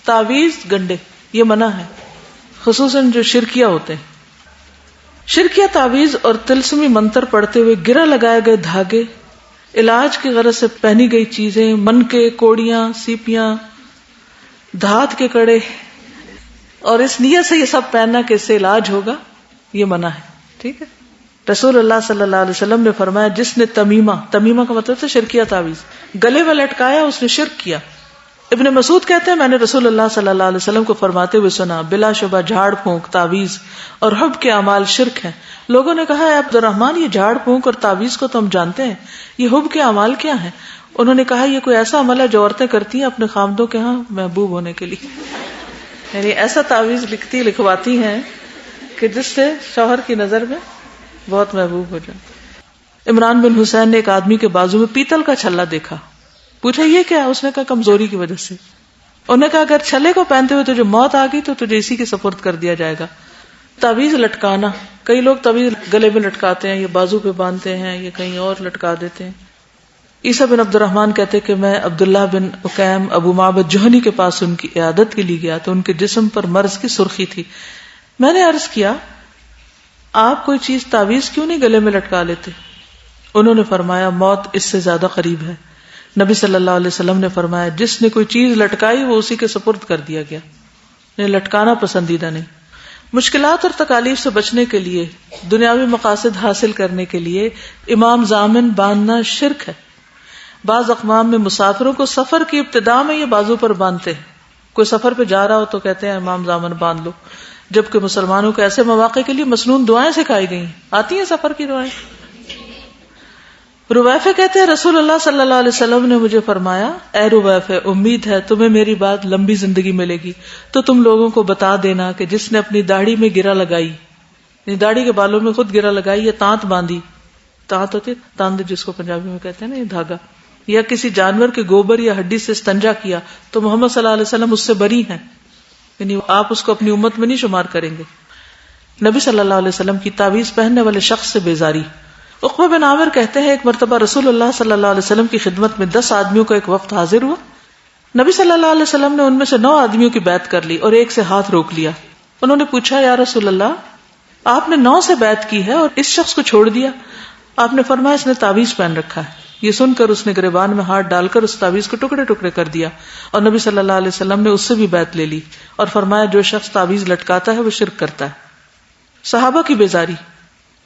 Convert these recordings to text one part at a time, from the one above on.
تعویذ گنڈے یہ منع ہے، خصوصاً جو شرکیہ ہوتے ہیں. شرکیہ تعویذ اور طلسمی منتر پڑھتے ہوئے گرہ لگائے گئے دھاگے، علاج کی غرض سے پہنی گئی چیزیں، منکے، کوڑیاں، سیپیاں، دھات کے کڑے، اور اس نیت سے یہ سب پہننا کہ اس سے علاج ہوگا، یہ منع ہے. ٹھیک ہے. رسول اللہ صلی اللہ علیہ وسلم نے فرمایا جس نے تمیمہ کا مطلب ہے شرکیہ تعویذ گلے میں لٹکایا اس نے شرک کیا. ابن مسعود کہتے ہیں میں نے رسول اللہ صلی اللہ علیہ وسلم کو فرماتے ہوئے سنا بلا شبہ جھاڑ پھونک، تعویذ اور حب کے اعمال شرک ہیں. لوگوں نے کہا اے عبد الرحمن یہ جھاڑ پھونک اور تعویذ کو تو ہم جانتے ہیں، یہ حب کے اعمال کیا ہیں؟ انہوں نے کہا یہ کوئی ایسا عمل ہے جو عورتیں کرتی ہیں اپنے خامدوں کے ہاں محبوب ہونے کے لیے. یعنی ایسا تعویذ لکھواتی ہیں کہ جس سے شوہر کی نظر میں بہت محبوب ہو جائے. عمران بن حسین نے ایک آدمی کے بازو میں پیتل کا چھلا دیکھا، پوچھا یہ کیا ہے؟ اس نے کہا کمزوری کی وجہ سے. انہوں نے کہا اگر چھلے کو پہنتے ہوئے تجھے موت آ گئی تو تجھے اسی کے سپرد کر دیا جائے گا. تعویذ لٹکانا، کئی لوگ تعویذ گلے میں لٹکاتے ہیں، یہ بازو پہ باندھتے ہیں، یہ کہیں اور لٹکا دیتے ہیں. عیسیٰ بن عبد الرحمن کہتے کہ میں عبداللہ بن اقیم ابو معبد جوہنی کے پاس ان کی عیادت کے لیے گیا تو ان کے جسم پر مرض کی سرخی تھی. میں نے عرض کیا آپ کوئی چیز تعویذ کیوں نہیں گلے میں لٹکا لیتے؟ انہوں نے فرمایا موت اس سے زیادہ قریب ہے. نبی صلی اللہ علیہ وسلم نے فرمایا جس نے کوئی چیز لٹکائی وہ اسی کے سپرد کر دیا گیا. لٹکانا پسندیدہ نہیں. مشکلات اور تکالیف سے بچنے کے لیے، دنیاوی مقاصد حاصل کرنے کے لیے امام ضامن باندھنا شرک ہے. بعض اقوام میں مسافروں کو سفر کی ابتدا میں یہ بازو پر باندھتے ہیں. کوئی سفر پہ جا رہا ہو تو کہتے ہیں امام ضامن باندھ لو، جبکہ مسلمانوں کو ایسے مواقع کے لیے مسنون دعائیں سکھائی گئی ہیں. آتی ہیں سفر کی دعائیں. رویفہ کہتے ہیں رسول اللہ صلی اللہ علیہ وسلم نے مجھے فرمایا اے رویفہ امید ہے تمہیں میری بات لمبی زندگی ملے گی تو تم لوگوں کو بتا دینا کہ جس نے اپنی داڑھی میں گرہ لگائی، یعنی داڑھی کے بالوں میں خود گرہ لگائی یا تانت باندھی، تانت ہوتی تاند جس کو پنجابی میں کہتے ہیں نا، یہ دھاگا، یا کسی جانور کے گوبر یا ہڈی سے استنجا کیا تو محمد صلی اللہ علیہ وسلم اس سے بری ہیں، یعنی آپ اس کو اپنی امت میں نہیں شمار کریں گے. نبی صلی اللہ علیہ وسلم کی تعویذ پہننے والے شخص سے بیزاری. عقبہ بن عامر کہتے ہیں ایک مرتبہ رسول اللہ صلی اللہ علیہ وسلم کی خدمت میں 10 آدمیوں کا ایک وفد حاضر ہوا. نبی صلی اللہ علیہ وسلم نے ان میں سے 9 آدمیوں کی بیعت کر لی اور ایک سے ہاتھ روک لیا. انہوں نے پوچھا یا رسول اللہ آپ نے 9 سے بیعت کی ہے اور اس شخص کو چھوڑ دیا؟ آپ نے فرمایا اس نے تعویذ پہن رکھا ہے. یہ سن کر اس نے گریبان میں ہاتھ ڈال کر اس تعویذ کو ٹکڑے ٹکڑے کر دیا اور نبی صلی اللہ علیہ وسلم نے اس سے بھی بیعت لے لی اور فرمایا جو شخص تعویذ لٹکاتا ہے وہ شرک کرتا ہے. صحابہ کی بیزاری.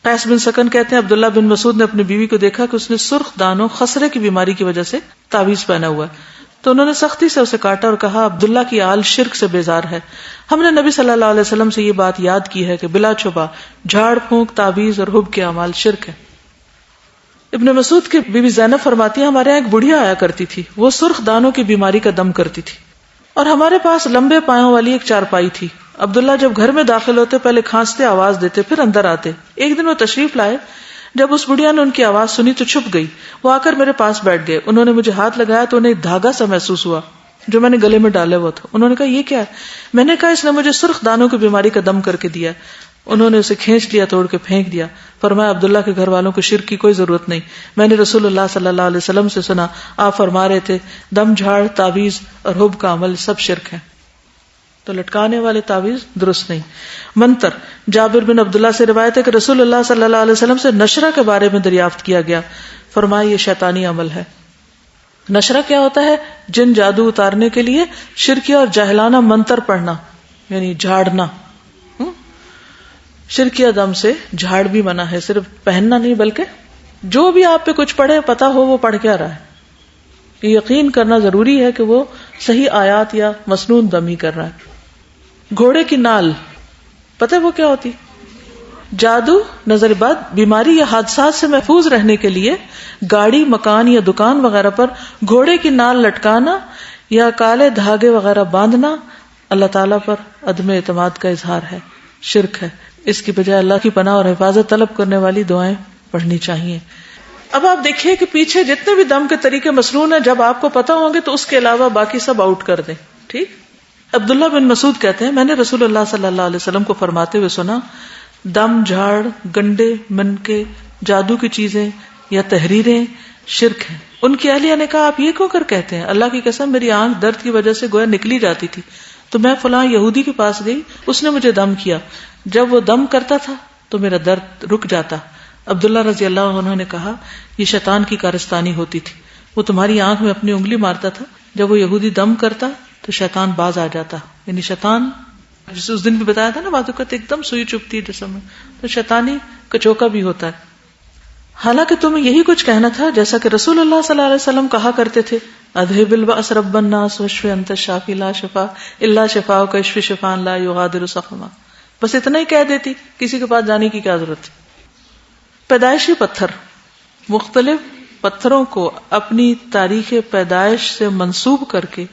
قیس بن سکن کہتے ہیں عبداللہ بن مسعود نے اپنی بیوی کو دیکھا کہ اس نے سرخ دانوں خسرے کی بیماری کی وجہ سے تعویذ پہنا ہوا ہے تو انہوں نے سختی سے اسے کاٹا اور کہا عبداللہ کی آل شرک سے بیزار ہے. ہم نے نبی صلی اللہ علیہ وسلم سے یہ بات یاد کی ہے کہ بلا چھپا جھاڑ پھونک، تعویذ اور حب کے اعمال شرک ہے. ابن مسعود کی بیوی زینب فرماتی ہے ہمارے یہاں ایک بڑھیا آیا کرتی تھی، وہ سرخ دانوں کی بیماری کا دم کرتی تھی اور ہمارے پاس لمبے پایوں والی ایک چارپائی تھی. عبداللہ جب گھر میں داخل ہوتے پہلے کھانستے آواز دیتے پھر اندر آتے. ایک دن وہ تشریف لائے، جب اس بڑھیا نے ان کی آواز سنی تو چھپ گئی. وہ آ کر میرے پاس بیٹھ گئے. انہوں نے مجھے ہاتھ لگایا تو انہیں ایک دھاگا سا محسوس ہوا جو میں نے گلے میں ڈالے ہوا تھا. انہوں نے کہا یہ کیا ہے؟ میں نے کہا اس نے مجھے سرخ دانوں کی بیماری کا دم کر کے دیا. انہوں نے اسے کھینچ لیا، توڑ کے پھینک دیا. فرمایا عبداللہ کے گھر والوں کو شرک کی کوئی ضرورت نہیں. میں نے رسول اللہ صلی اللہ علیہ وسلم سے سنا آپ فرما رہے تھے دم جھاڑ، تعویذ اور حب کا عمل سب شرک ہے. تو لٹکانے والے تعویذ درست نہیں. منتر. جابر بن عبداللہ سے روایت ہے کہ رسول اللہ صلی اللہ علیہ وسلم سے نشرہ کے بارے میں دریافت کیا گیا. فرمایا یہ شیطانی عمل ہے. نشرہ کیا ہوتا ہے؟ جن جادو اتارنے کے لیے شرکی اور جاہلانہ منتر پڑھنا، یعنی جھاڑنا. شرکیہ دم سے جھاڑ بھی منع ہے، صرف پہننا نہیں بلکہ جو بھی آپ پہ کچھ پڑھے پتا ہو وہ پڑھ کیا رہا ہے. یہ یقین کرنا ضروری ہے کہ وہ صحیح آیات یا مسنون دم ہی کر رہا ہے. گھوڑے کی نال پتہ ہے وہ کیا ہوتی؟ جادو، نظر بد، بیماری یا حادثات سے محفوظ رہنے کے لیے گاڑی، مکان یا دکان وغیرہ پر گھوڑے کی نال لٹکانا یا کالے دھاگے وغیرہ باندھنا اللہ تعالیٰ پر عدم اعتماد کا اظہار ہے، شرک ہے. اس کی بجائے اللہ کی پناہ اور حفاظت طلب کرنے والی دعائیں پڑھنی چاہیے. اب آپ دیکھیے کہ پیچھے جتنے بھی دم کے طریقے مسنون ہیں جب آپ کو پتا ہوں گے تو اس کے علاوہ باقی سب آؤٹ کر دیں. ٹھیک. عبداللہ بن مسعود کہتے ہیں میں نے رسول اللہ صلی اللہ علیہ وسلم کو فرماتے ہوئے سنا دم جھاڑ، گنڈے، منکے، جادو کی چیزیں یا تحریریں شرک ہیں. ان کی اہلیہ نے کہا آپ یہ کیوں کر کہتے ہیں؟ اللہ کی قسم میری آنکھ درد کی وجہ سے گویا نکلی جاتی تھی، تو میں فلاں یہودی کے پاس گئی، اس نے مجھے دم کیا، جب وہ دم کرتا تھا تو میرا درد رک جاتا۔ عبداللہ رضی اللہ عنہ نے کہا یہ شیطان کی کارستانی ہوتی تھی، وہ تمہاری آنکھ میں اپنی انگلی مارتا تھا، جب وہ یہودی دم کرتا تو شیطان باز آ جاتا، یعنی شیطان جسے اس دن بھی بتایا تھا نا بعض اوقات ایک دم سوئی چبھتی ہے جسم میں، تو شیطانی کچوکا بھی ہوتا ہے۔ حالانکہ تمہیں یہی کچھ کہنا تھا جیسا کہ رسول اللہ صلی اللہ علیہ وسلم کہا کرتے تھے، اذهب البأس رب الناس واشف انت الشافی لا شفاء الا شفاءک اشف شفاء لا یغادر سقما، بس اتنا ہی کہہ دیتی، کسی کے پاس جانے کی کیا ضرورت ہے۔ پیدائشی پتھر، مختلف پتھروں کو اپنی تاریخ پیدائش سے منسوب کر کے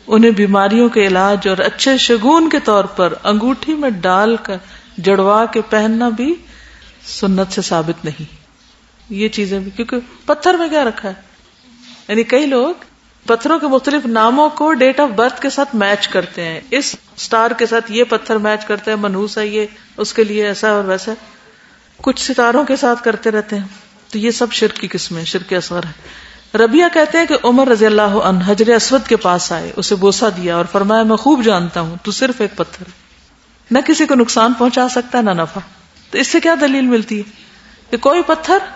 انہیں بیماریوں کے علاج اور اچھے شگون کے طور پر انگوٹھی میں ڈال کر جڑوا کے پہننا بھی سنت سے ثابت نہیں۔ یہ چیزیں بھی، کیونکہ پتھر میں کیا رکھا ہے، یعنی کئی لوگ پتھروں کے مختلف ناموں کو ڈیٹ آف برتھ کے ساتھ میچ کرتے ہیں، اس سٹار کے ساتھ یہ پتھر میچ کرتے ہیں، منحوس ہے یہ، اس کے لیے ایسا اور ویسا، کچھ ستاروں کے ساتھ کرتے رہتے ہیں، تو یہ سب شرک کی قسمیں، شرک اصغر ہے۔ ربیہ کہتے ہیں کہ عمر رضی اللہ عنہ حجر اسود کے پاس آئے، اسے بوسہ دیا اور فرمایا میں خوب جانتا ہوں تو صرف ایک پتھر ہے، نہ کسی کو نقصان پہنچا سکتا نہ نفع۔ تو اس سے کیا دلیل ملتی ہے کہ کوئی پتھر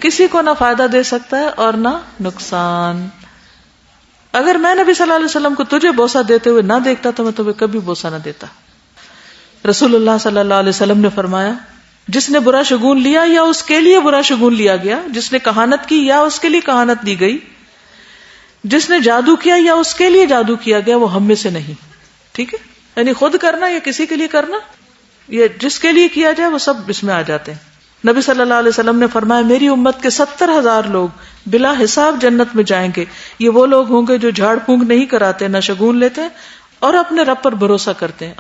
کسی کو نہ فائدہ دے سکتا ہے اور نہ نقصان۔ اگر میں نبی صلی اللہ علیہ وسلم کو تجھے بوسہ دیتے ہوئے نہ دیکھتا تو میں تمہیں کبھی بوسہ نہ دیتا۔ رسول اللہ صلی اللہ علیہ وسلم نے فرمایا جس نے برا شگون لیا یا اس کے لیے برا شگون لیا گیا، جس نے کہانت کی یا اس کے لیے کہانت دی گئی، جس نے جادو کیا یا اس کے لیے جادو کیا گیا، وہ ہم میں سے نہیں۔ ٹھیک ہے، یعنی خود کرنا یا کسی کے لیے کرنا یا جس کے لیے کیا جائے وہ سب اس میں آ جاتے ہیں۔ نبی صلی اللہ علیہ وسلم نے فرمایا میری امت کے 70,000 لوگ بلا حساب جنت میں جائیں گے، یہ وہ لوگ ہوں گے جو جھاڑ پھونک نہیں کراتے، نہ شگون لیتے اور اپنے رب پر بھروسہ کرتے ہیں۔